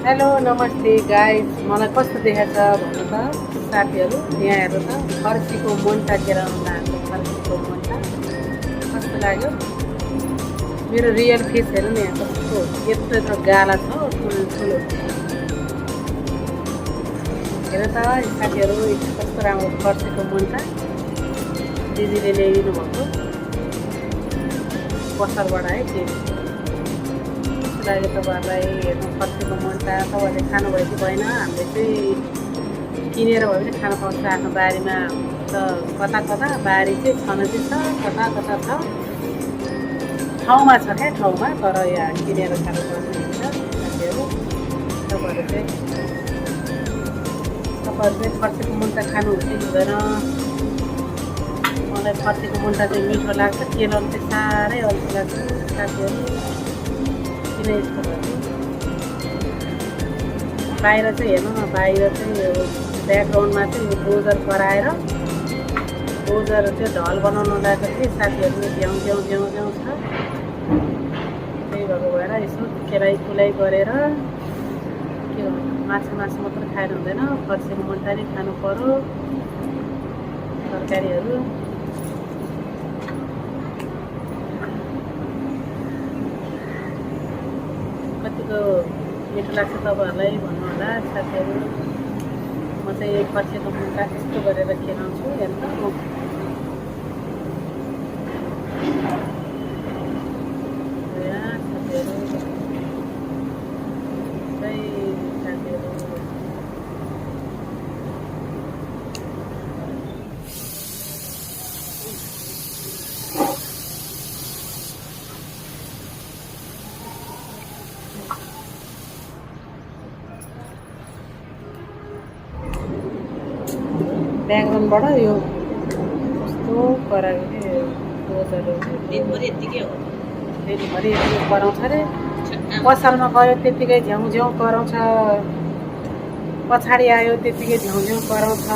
Hello नमस्ते guys, मलाई कस्तो देखाएको छ भन्नु त साथीहरू। यहाँ हेर्नु त फर्सीको मुन्टा केराउनु भएको फर्सीको मुन्टा कस्तो लाग्यो। मेरो रियल फेस हेर्नु नि, यहाँ कस्तो यत्रो यत्रो गाला छ ठुल्ठुलो। हेर त साथीहरू कस्तो राम्रो फर्सीको मुन्टा दिदीले ल्याइदिनु भएको बसरबाट है। के लाग्यो तपाईँहरूलाई हेर्नु फर्सीको मुन्टा? तपाईँहरूले खानुभयो कि भएन? हामीले चाहिँ किनेर भयो भने खान पाउँछ आफ्नो बारीमा। त कता कता बारी चाहिँ छन चाहिँ छ, कता कता छ ठाउँमा छ क्या ठाउँमा, तर यहाँ किनेर खानु पर्ने हुन्छ साथीहरू। तपाईँहरू चाहिँ फर्सीको मुन्टा खानुहुन्छ कि हुँदैन? मलाई फर्सीको मुन्टा चाहिँ मिठो लाग्छ, केलाउनु चाहिँ साह्रै अल्छी लाग्छ साथीहरू। किन यस्तो भयो? बाहिर चाहिँ हेर्नु न, बाहिर चाहिँ ब्याकग्राउन्डमा चाहिँ डोजर कराएर डोजर चाहिँ ढल बनाउनु लागेको थिएँ साथीहरू। झ्याउ झ्याउ झ्याउ झ्याउ छ, त्यही भएको भएर यसो खेलाइ खुलाइ गरेर के हो, माछा मात्र खाएर हुँदैन, फर्सीको मुन्टा नि खानु पर्यो, तरकारीहरू। कतिको मिठो लाग्छ तपाईँहरूलाई भन्नु होला साथीहरू। म चाहिँ फर्सीको मुन्टा यस्तो गरेर खेलाउँछु हेर्नु। ब्याकग्राउन्डबाट यो कस्तो कराएको कि डोजहरू दिनभरि यत्तिकै हो, दिनभरि यति कराउँछ अरे। पसलमा गयो त्यत्तिकै झ्याउ झ्याउ कराउँछ, पछाडि आयो त्यत्तिकै झ्याउ झ्याउ कराउँछ।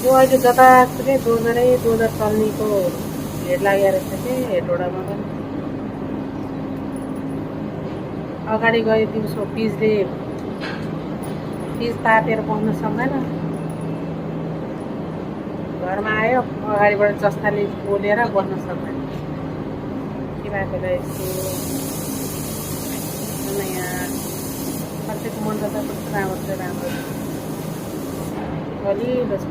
यो अहिले जतासुकै डोजर चल्नेको हेड लागेको रहेछ कि हेडवटामा पनि। अगाडि गयो दिउँसो पिज तातेर बस्न सक्दैन, घरमा आयो अगाडिबाट जस्ताले बोलेर बस्न सक्दैन। के भएको होला यस्तो? यहाँ फर्सीको मुन्टा त कस्तो राम्रो छ, राम्रो गलिलो छ।